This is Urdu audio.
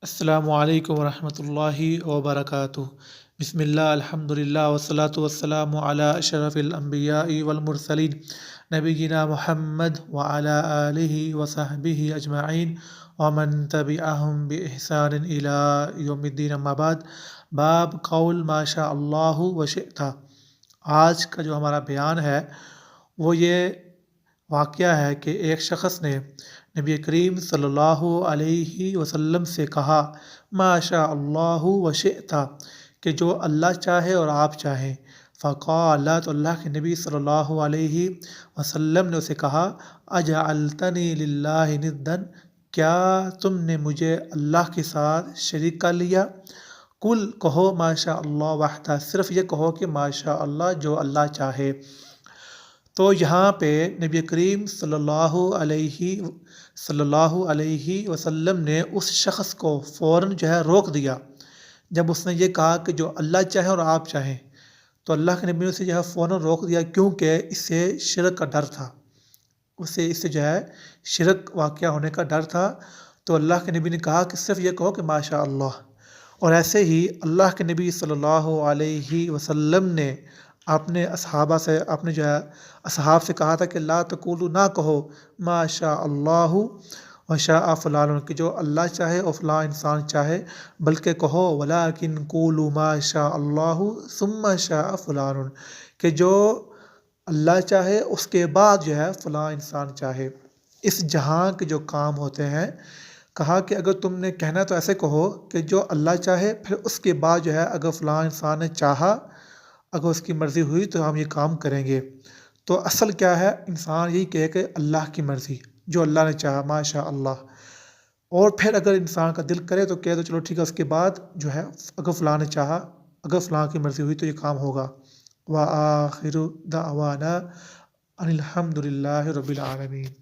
السلام علیکم ورحمۃ اللہ وبرکاتہ۔ بسم اللہ الحمدللہ والصلاۃ والسلام علی اشرف الانبیاء والمرسلین نبینا محمد وعلی آلہ وصحبہ اجمعین ومن تبعہم بإحسان الی یوم الدین، اما بعد۔ باب قول ما شاء اللہ وشئت۔ آج کا جو ہمارا بیان ہے وہ یہ واقعہ ہے کہ ایک شخص نے نبی کریم صلی اللہ علیہ وسلم سے کہا ما شاء اللہ وشئت، کہ جو اللہ چاہے اور آپ چاہیں۔ فقال، تو اللہ کے نبی صلی اللہ علیہ وسلم نے اسے کہا اجعلتنی للہ ندا، کیا تم نے مجھے اللہ کے ساتھ شریک کر لیا؟ کل، کہو ما شاء اللہ وحدہ، صرف یہ کہو کہ ما شاء اللہ، جو اللہ چاہے۔ تو یہاں پہ نبی کریم صلی اللہ علیہ وسلم نے اس شخص کو فوراً جو ہے روک دیا جب اس نے یہ کہا کہ جو اللہ چاہے اور آپ چاہیں۔ تو اللہ کے نبی نے اسے جو ہے فوراً روک دیا، کیونکہ اس سے شرک کا ڈر تھا، اس سے جو ہے شرک واقعہ ہونے کا ڈر تھا۔ تو اللہ کے نبی نے کہا کہ صرف یہ کہو کہ ما شاء اللہ۔ اور ایسے ہی اللہ کے نبی صلی اللہ علیہ وسلم نے اپنے اصحاب سے کہا تھا کہ لا تقولوا، نہ کہو ما شاء اللہ وشاء فلان، کہ جو اللہ چاہے اور فلاں انسان چاہے، بلکہ کہو ولکن قولوا ما شاء اللہ ثم شاء فلان، کہ جو اللہ چاہے اس کے بعد جو ہے فلاں انسان چاہے۔ اس جہاں کے جو کام ہوتے ہیں، کہا کہ اگر تم نے کہنا تو ایسے کہو کہ جو اللہ چاہے، پھر اس کے بعد جو ہے اگر فلاں انسان نے چاہا، اگر اس کی مرضی ہوئی تو ہم یہ کام کریں گے۔ تو اصل کیا ہے، انسان یہی کہے کہ اللہ کی مرضی، جو اللہ نے چاہا، ما شاء اللہ۔ اور پھر اگر انسان کا دل کرے تو کہے تو چلو ٹھیک ہے، اس کے بعد جو ہے اگر فلاں نے چاہا، اگر فلاں کی مرضی ہوئی تو یہ کام ہوگا۔ وآخر دعوانا ان الحمد للہ رب العالمین۔